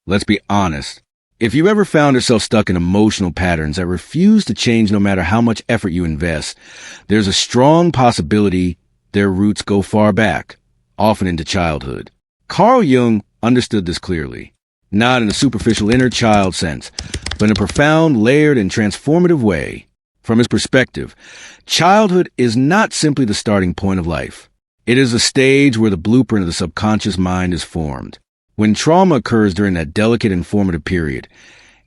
Let's be honest. If you ever found yourself stuck in emotional patterns that refuse to change no matter how much effort you invest, there's a strong possibility their roots go far back, often into childhood. Carl Jung understood this clearly, not in a superficial inner child sense, but in a profound, layered, and transformative way. From his perspective, childhood is not simply the starting point of life. It is a stage where the blueprint of the subconscious mind is formed. When trauma occurs during that delicate and formative period,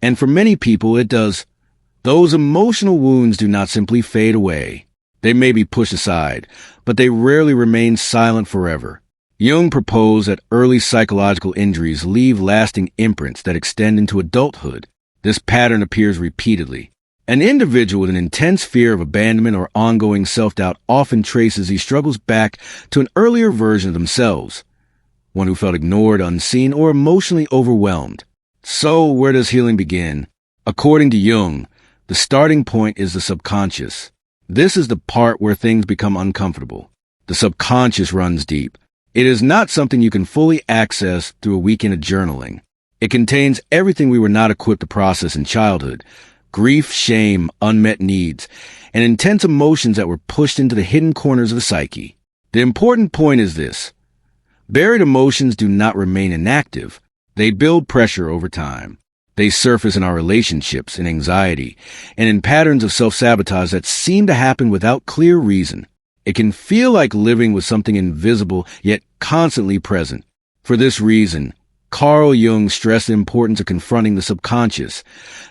and for many people it does, those emotional wounds do not simply fade away. They may be pushed aside, but they rarely remain silent forever. Jung proposed that early psychological injuries leave lasting imprints that extend into adulthood. This pattern appears repeatedly. An individual with an intense fear of abandonment or ongoing self-doubt often traces these struggles back to an earlier version of themselves, one who felt ignored, unseen, or emotionally overwhelmed. So, where does healing begin? According to Jung, the starting point is the subconscious. This is the part where things become uncomfortable. The subconscious runs deep. It is not something you can fully access through a weekend of journaling. It contains everything we were not equipped to process in childhood: grief, shame, unmet needs, and intense emotions that were pushed into the hidden corners of the psyche. The important point is this: buried emotions do not remain inactive. They build pressure over time. They surface in our relationships, in anxiety, and in patterns of self-sabotage that seem to happen without clear reason. It can feel like living with something invisible yet constantly present. For this reason, Carl Jung stressed the importance of confronting the subconscious,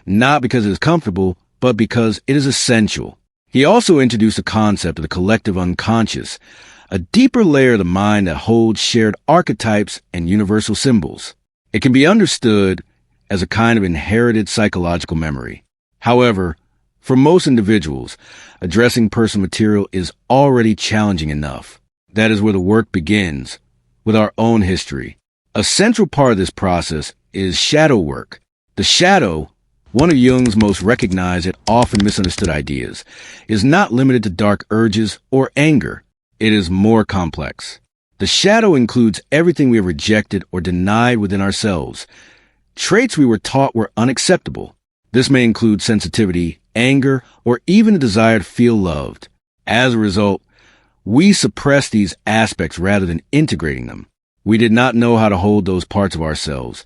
not because it is comfortable, but because it is essential. He also introduced the concept of the collective unconscious, a deeper layer of the mind that holds shared archetypes and universal symbols. It can be understood as a kind of inherited psychological memory. However, for most individuals, addressing personal material is already challenging enough. That is where the work begins, with our own history. A central part of this process is shadow work. The shadow, one of Jung's most recognized yet often misunderstood ideas, is not limited to dark urges or anger. It is more complex. The shadow includes everything we have rejected or denied within ourselves, traits we were taught were unacceptable. This may include sensitivity, anger, or even a desire to feel loved. As a result, we suppress these aspects rather than integrating them. We did not know how to hold those parts of ourselves,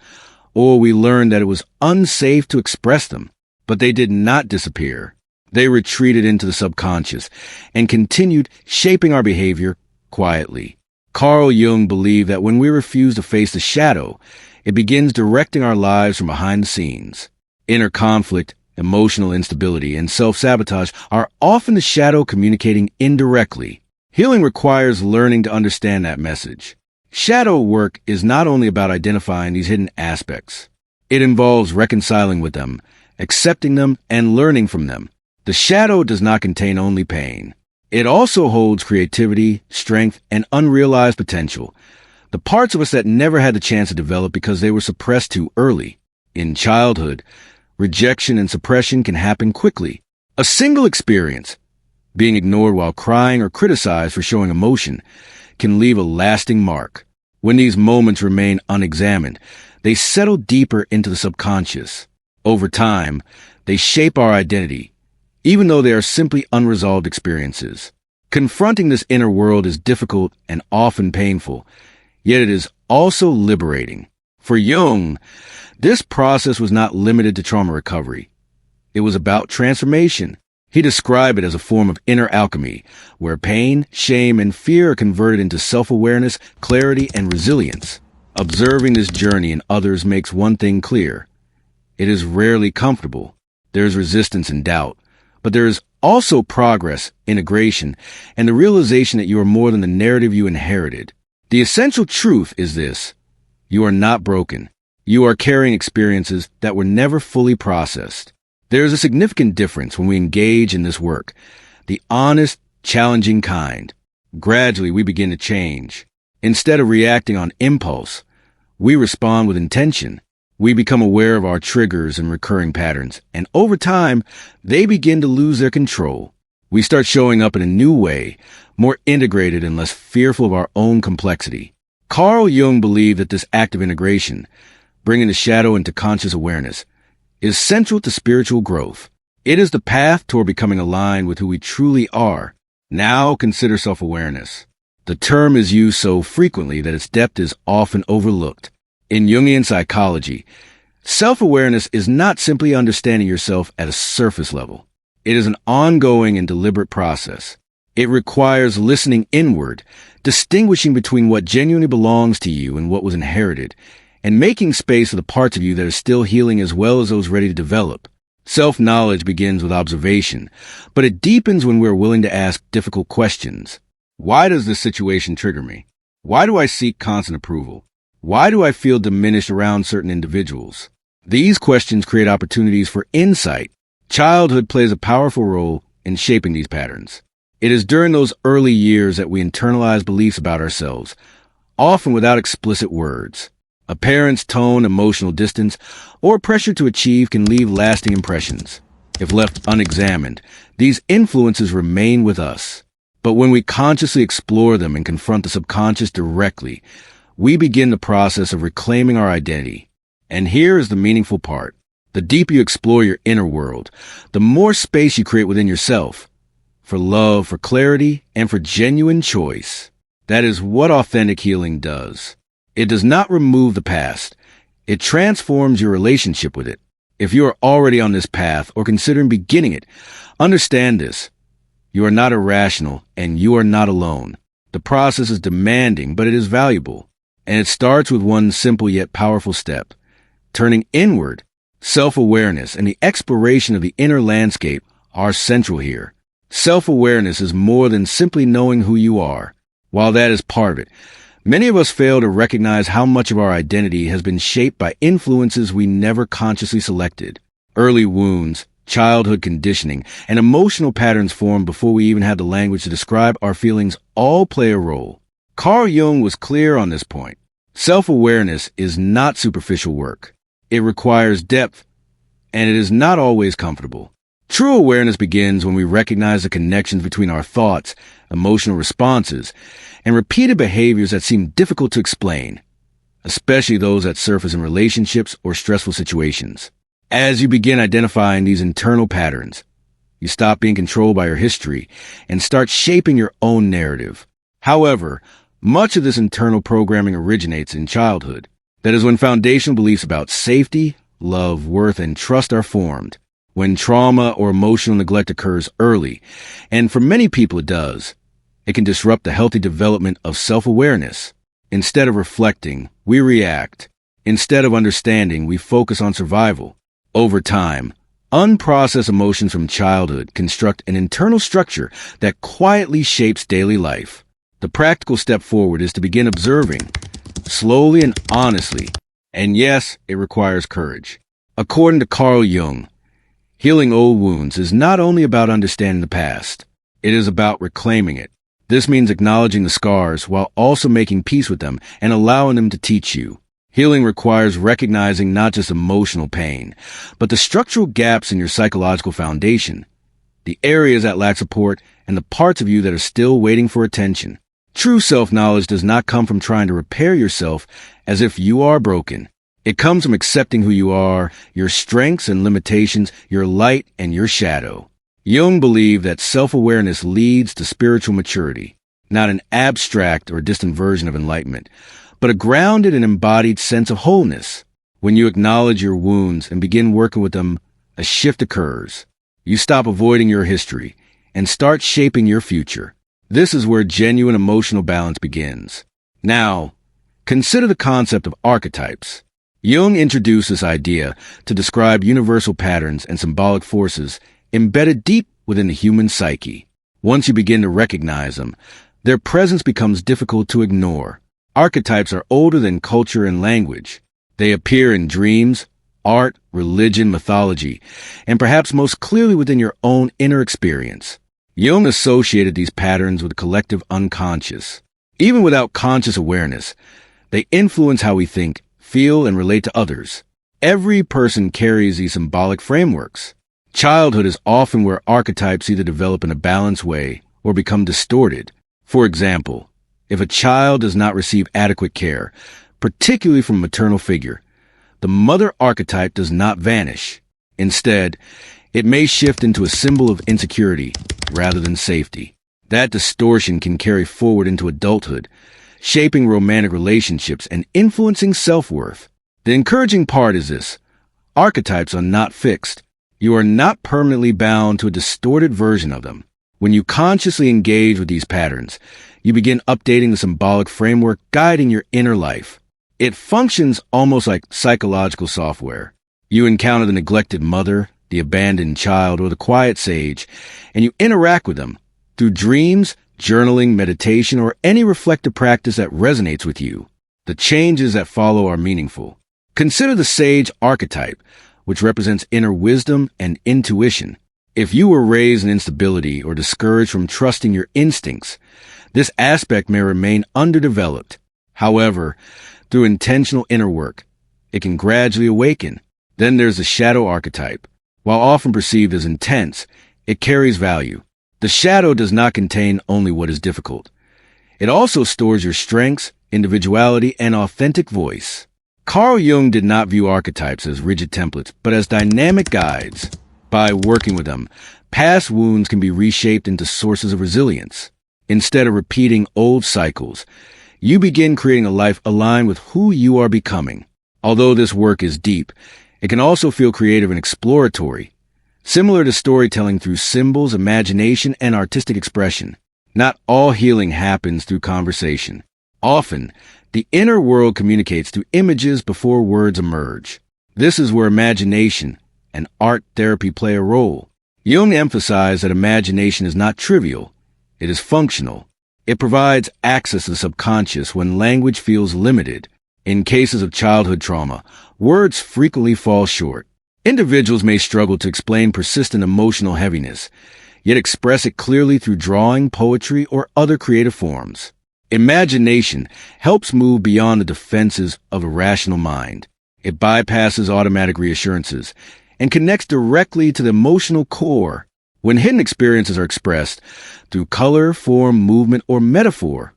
or we learned that it was unsafe to express them, but they did not disappear. They retreated into the subconscious and continued shaping our behavior quietly. Carl Jung believed that when we refuse to face the shadow, it begins directing our lives from behind the scenes. Inner conflict, emotional instability, and self-sabotage are often the shadow communicating indirectly. Healing requires learning to understand that message. Shadow work is not only about identifying these hidden aspects. It involves reconciling with them, accepting them, and learning from them. The shadow does not contain only pain. It also holds creativity, strength, and unrealized potential, the parts of us that never had the chance to develop because they were suppressed too early. In childhood, rejection and suppression can happen quickly. A single experience, being ignored while crying or criticized for showing emotion, can leave a lasting mark. When these moments remain unexamined, they settle deeper into the subconscious. Over time, they shape our identity, even though they are simply unresolved experiences. Confronting this inner world is difficult and often painful, yet it is also liberating. For Jung, this process was not limited to trauma recovery. It was about transformation. He described it as a form of inner alchemy, where pain, shame, and fear are converted into self-awareness, clarity, and resilience. Observing this journey in others makes one thing clear. It is rarely comfortable. There is resistance and doubt. But there is also progress, integration, and the realization that you are more than the narrative you inherited. The essential truth is this: you are not broken. You are carrying experiences that were never fully processed. There is a significant difference when we engage in this work, the honest, challenging kind. Gradually, we begin to change. Instead of reacting on impulse, we respond with intention. We become aware of our triggers and recurring patterns, and over time, they begin to lose their control. We start showing up in a new way, more integrated and less fearful of our own complexity. Carl Jung believed that this act of integration, bringing the shadow into conscious awareness, is central to spiritual growth. It is the path toward becoming aligned with who we truly are. Now consider self-awareness. The term is used so frequently that its depth is often overlooked. In Jungian psychology, self-awareness is not simply understanding yourself at a surface level. It is an ongoing and deliberate process. It requires listening inward, distinguishing between what genuinely belongs to you and what was inherited, and making space for the parts of you that are still healing as well as those ready to develop. Self-knowledge begins with observation, but it deepens when we're willing to ask difficult questions. Why does this situation trigger me? Why do I seek constant approval? Why do I feel diminished around certain individuals? These questions create opportunities for insight. Childhood plays a powerful role in shaping these patterns. It is during those early years that we internalize beliefs about ourselves, often without explicit words. A parent's tone, emotional distance, or pressure to achieve can leave lasting impressions. If left unexamined, these influences remain with us. But when we consciously explore them and confront the subconscious directly, we begin the process of reclaiming our identity. And here is the meaningful part. The deeper you explore your inner world, the more space you create within yourself for love, for clarity, and for genuine choice. That is what authentic healing does. It does not remove the past. It transforms your relationship with it. If you are already on this path or considering beginning it, understand this. You are not irrational and you are not alone. The process is demanding, but it is valuable. And it starts with one simple yet powerful step. Turning inward, self-awareness and the exploration of the inner landscape are central here. Self-awareness is more than simply knowing who you are. While that is part of it, many of us fail to recognize how much of our identity has been shaped by influences we never consciously selected. Early wounds, childhood conditioning, and emotional patterns formed before we even had the language to describe our feelings all play a role. Carl Jung was clear on this point. Self-awareness is not superficial work. It requires depth, and it is not always comfortable. True awareness begins when we recognize the connections between our thoughts, emotional responses, and repeated behaviors that seem difficult to explain, especially those that surface in relationships or stressful situations. As you begin identifying these internal patterns, you stop being controlled by your history and start shaping your own narrative. However, much of this internal programming originates in childhood. That is when foundational beliefs about safety, love, worth, and trust are formed. When trauma or emotional neglect occurs early, and for many people it does, it can disrupt the healthy development of self-awareness. Instead of reflecting, we react. Instead of understanding, we focus on survival. Over time, unprocessed emotions from childhood construct an internal structure that quietly shapes daily life. The practical step forward is to begin observing, slowly and honestly, and yes, it requires courage. According to Carl Jung, healing old wounds is not only about understanding the past, it is about reclaiming it. This means acknowledging the scars while also making peace with them and allowing them to teach you. Healing requires recognizing not just emotional pain, but the structural gaps in your psychological foundation, the areas that lack support, and the parts of you that are still waiting for attention. True self-knowledge does not come from trying to repair yourself as if you are broken. It comes from accepting who you are, your strengths and limitations, your light and your shadow. Jung believed that self-awareness leads to spiritual maturity, not an abstract or distant version of enlightenment, but a grounded and embodied sense of wholeness. When you acknowledge your wounds and begin working with them, a shift occurs. You stop avoiding your history and start shaping your future. This is where genuine emotional balance begins. Now, consider the concept of archetypes. Jung introduced this idea to describe universal patterns and symbolic forces embedded deep within the human psyche. Once you begin to recognize them, their presence becomes difficult to ignore. Archetypes are older than culture and language. They appear in dreams, art, religion, mythology, and perhaps most clearly within your own inner experience. Jung associated these patterns with the collective unconscious. Even without conscious awareness, they influence how we think, feel, and relate to others. Every person carries these symbolic frameworks. Childhood is often where archetypes either develop in a balanced way or become distorted. For example, if a child does not receive adequate care, particularly from a maternal figure, the mother archetype does not vanish. Instead, it may shift into a symbol of insecurity rather than safety. That distortion can carry forward into adulthood, shaping romantic relationships and influencing self-worth. The encouraging part is this: archetypes are not fixed. You are not permanently bound to a distorted version of them. When you consciously engage with these patterns, you begin updating the symbolic framework guiding your inner life. It functions almost like psychological software. You encounter the neglected mother, the abandoned child, or the quiet sage, and you interact with them through dreams, journaling, meditation, or any reflective practice that resonates with you. The changes that follow are meaningful. Consider the sage archetype, which represents inner wisdom and intuition. If you were raised in instability or discouraged from trusting your instincts, this aspect may remain underdeveloped. However, through intentional inner work, it can gradually awaken. Then there's the shadow archetype. While often perceived as intense, it carries value. The shadow does not contain only what is difficult. It also stores your strengths, individuality, and authentic voice. Carl Jung did not view archetypes as rigid templates, but as dynamic guides. By working with them, past wounds can be reshaped into sources of resilience. Instead of repeating old cycles, you begin creating a life aligned with who you are becoming. Although this work is deep, it can also feel creative and exploratory, similar to storytelling through symbols, imagination, and artistic expression. Not all healing happens through conversation. Often, the inner world communicates through images before words emerge. This is where imagination and art therapy play a role. Jung emphasized that imagination is not trivial. It is functional. It provides access to the subconscious when language feels limited. In cases of childhood trauma, words frequently fall short. Individuals may struggle to explain persistent emotional heaviness, yet express it clearly through drawing, poetry, or other creative forms. Imagination helps move beyond the defenses of a rational mind. It bypasses automatic reassurances and connects directly to the emotional core. When hidden experiences are expressed through color, form, movement, or metaphor,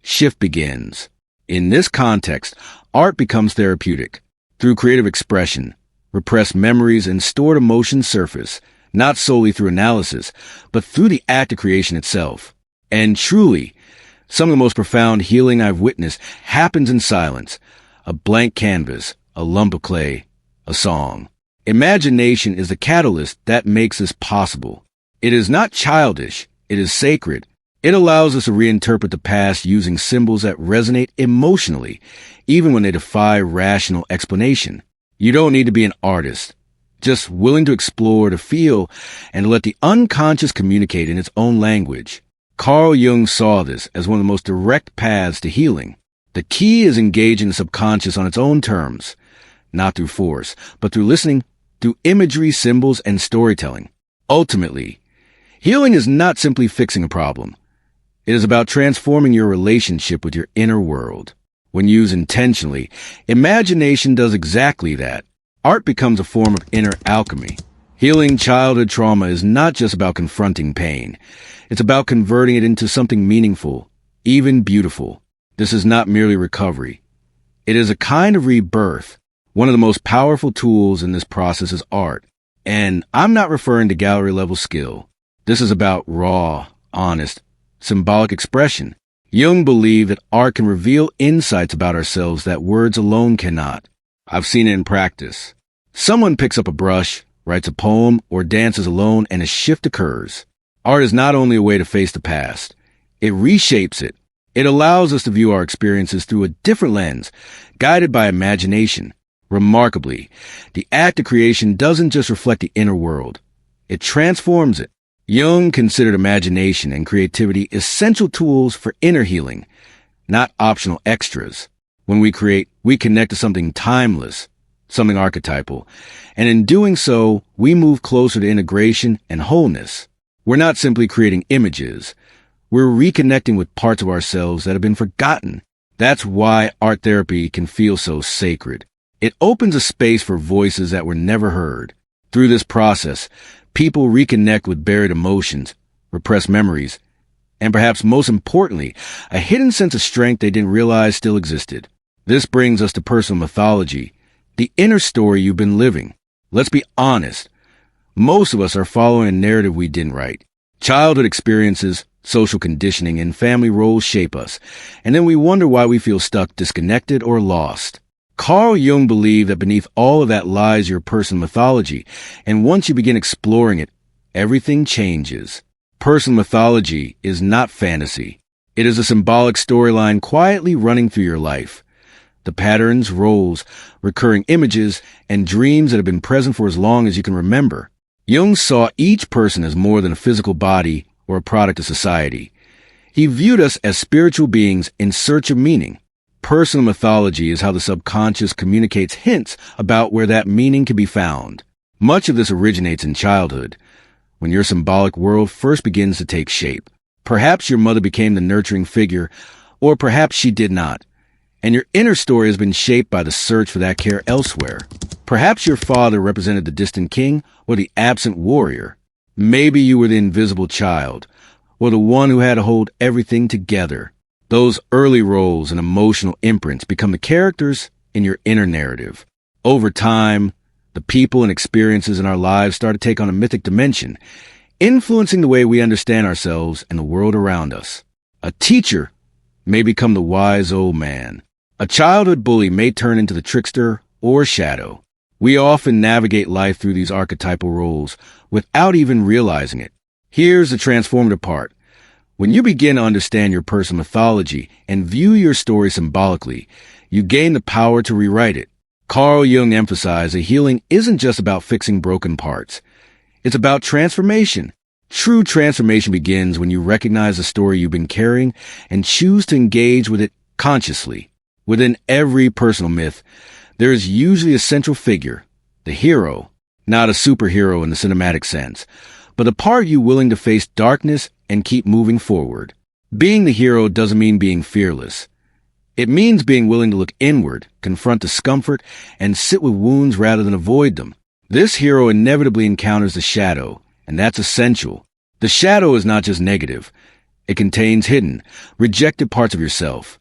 shift begins. In this context, art becomes therapeutic. Through creative expression, repressed memories and stored emotions surface, not solely through analysis, but through the act of creation itself. And truly, some of the most profound healing I've witnessed happens in silence. A blank canvas, a lump of clay, a song. Imagination is the catalyst that makes this possible. It is not childish, it is sacred. It allows us to reinterpret the past using symbols that resonate emotionally, even when they defy rational explanation. You don't need to be an artist, just willing to explore, to feel, and to let the unconscious communicate in its own language. Carl Jung saw this as one of the most direct paths to healing. The key is engaging the subconscious on its own terms, not through force, but through listening, through imagery, symbols, and storytelling. Ultimately, healing is not simply fixing a problem. It is about transforming your relationship with your inner world. When used intentionally, imagination does exactly that. Art becomes a form of inner alchemy. Healing childhood trauma is not just about confronting pain. It's about converting it into something meaningful, even beautiful. This is not merely recovery. It is a kind of rebirth. One of the most powerful tools in this process is art. And I'm not referring to gallery-level skill. This is about raw, honest, symbolic expression. Jung believed that art can reveal insights about ourselves that words alone cannot. I've seen it in practice. Someone picks up a brush, writes a poem, or dances alone, and a shift occurs. Art is not only a way to face the past. It reshapes it. It allows us to view our experiences through a different lens, guided by imagination. Remarkably, the act of creation doesn't just reflect the inner world. It transforms it. Jung considered imagination and creativity essential tools for inner healing, not optional extras. When we create, we connect to something timeless, something archetypal, and in doing so, we move closer to integration and wholeness. We're not simply creating images. We're reconnecting with parts of ourselves that have been forgotten. That's why art therapy can feel so sacred. It opens a space for voices that were never heard. Through this process, people reconnect with buried emotions, repressed memories, and perhaps most importantly, a hidden sense of strength they didn't realize still existed. This brings us to personal mythology, the inner story you've been living. Let's be honest. Most of us are following a narrative we didn't write. Childhood experiences, social conditioning, and family roles shape us, and then we wonder why we feel stuck, disconnected, or lost. Carl Jung believed that beneath all of that lies your personal mythology, and once you begin exploring it, everything changes. Personal mythology is not fantasy. It is a symbolic storyline quietly running through your life. The patterns, roles, recurring images, and dreams that have been present for as long as you can remember. Jung saw each person as more than a physical body or a product of society. He viewed us as spiritual beings in search of meaning. Personal mythology is how the subconscious communicates hints about where that meaning can be found. Much of this originates in childhood, when your symbolic world first begins to take shape. Perhaps your mother became the nurturing figure, or perhaps she did not, and your inner story has been shaped by the search for that care elsewhere. Perhaps your father represented the distant king or the absent warrior. Maybe you were the invisible child, or the one who had to hold everything together. Those early roles and emotional imprints become the characters in your inner narrative. Over time, the people and experiences in our lives start to take on a mythic dimension, influencing the way we understand ourselves and the world around us. A teacher may become the wise old man. A childhood bully may turn into the trickster or shadow. We often navigate life through these archetypal roles without even realizing it. Here's the transformative part. When you begin to understand your personal mythology and view your story symbolically, you gain the power to rewrite it. Carl Jung emphasized that healing isn't just about fixing broken parts. It's about transformation. True transformation begins when you recognize the story you've been carrying and choose to engage with it consciously. Within every personal myth, there is usually a central figure, the hero, not a superhero in the cinematic sense, but a part of you willing to face darkness and keep moving forward. Being the hero doesn't mean being fearless. It means being willing to look inward, confront discomfort, and sit with wounds rather than avoid them. This hero inevitably encounters the shadow, and that's essential. The shadow is not just negative. It contains hidden, rejected parts of yourself.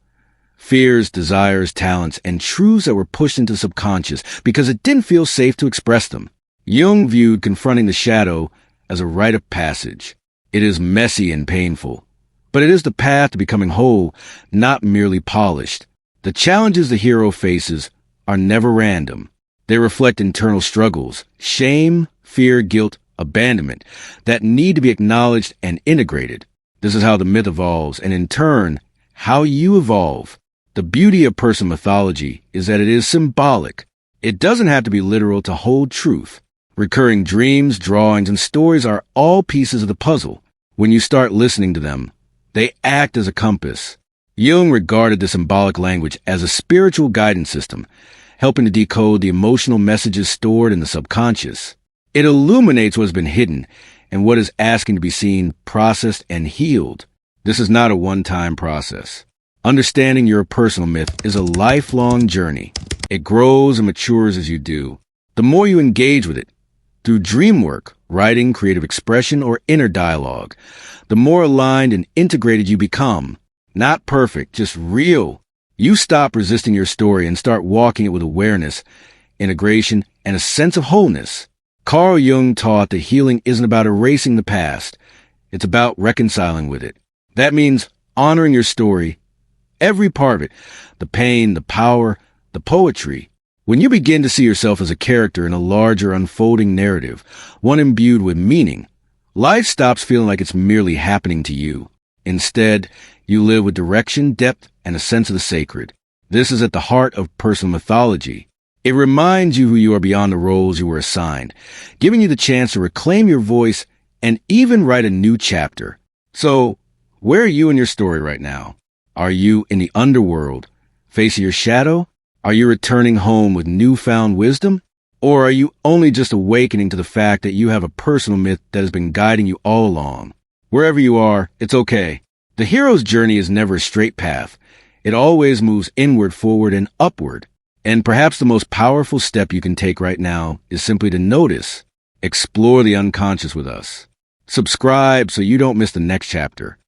Fears, desires, talents, and truths that were pushed into the subconscious because it didn't feel safe to express them. Jung viewed confronting the shadow as a rite of passage. It is messy and painful, but it is the path to becoming whole, not merely polished. The challenges the hero faces are never random. They reflect internal struggles, shame, fear, guilt, abandonment, that need to be acknowledged and integrated. This is how the myth evolves, and in turn, how you evolve. The beauty of personal mythology is that it is symbolic. It doesn't have to be literal to hold truth. Recurring dreams, drawings, and stories are all pieces of the puzzle. When you start listening to them, they act as a compass. Jung regarded the symbolic language as a spiritual guidance system, helping to decode the emotional messages stored in the subconscious. It illuminates what has been hidden and what is asking to be seen, processed, and healed. This is not a one-time process. Understanding your personal myth is a lifelong journey. It grows and matures as you do. The more you engage with it, through dream work, writing, creative expression, or inner dialogue, the more aligned and integrated you become. Not perfect, just real. You stop resisting your story and start walking it with awareness, integration, and a sense of wholeness. Carl Jung taught that healing isn't about erasing the past. It's about reconciling with it. That means honoring your story, every part of it, the pain, the power, the poetry. When you begin to see yourself as a character in a larger unfolding narrative, one imbued with meaning, life stops feeling like it's merely happening to you. Instead, you live with direction, depth, and a sense of the sacred. This is at the heart of personal mythology. It reminds you who you are beyond the roles you were assigned, giving you the chance to reclaim your voice and even write a new chapter. So, where are you in your story right now? Are you in the underworld, facing your shadow? Are you returning home with newfound wisdom? Or are you only just awakening to the fact that you have a personal myth that has been guiding you all along? Wherever you are, it's okay. The hero's journey is never a straight path. It always moves inward, forward, and upward. And perhaps the most powerful step you can take right now is simply to notice, explore the unconscious with us. Subscribe so you don't miss the next chapter.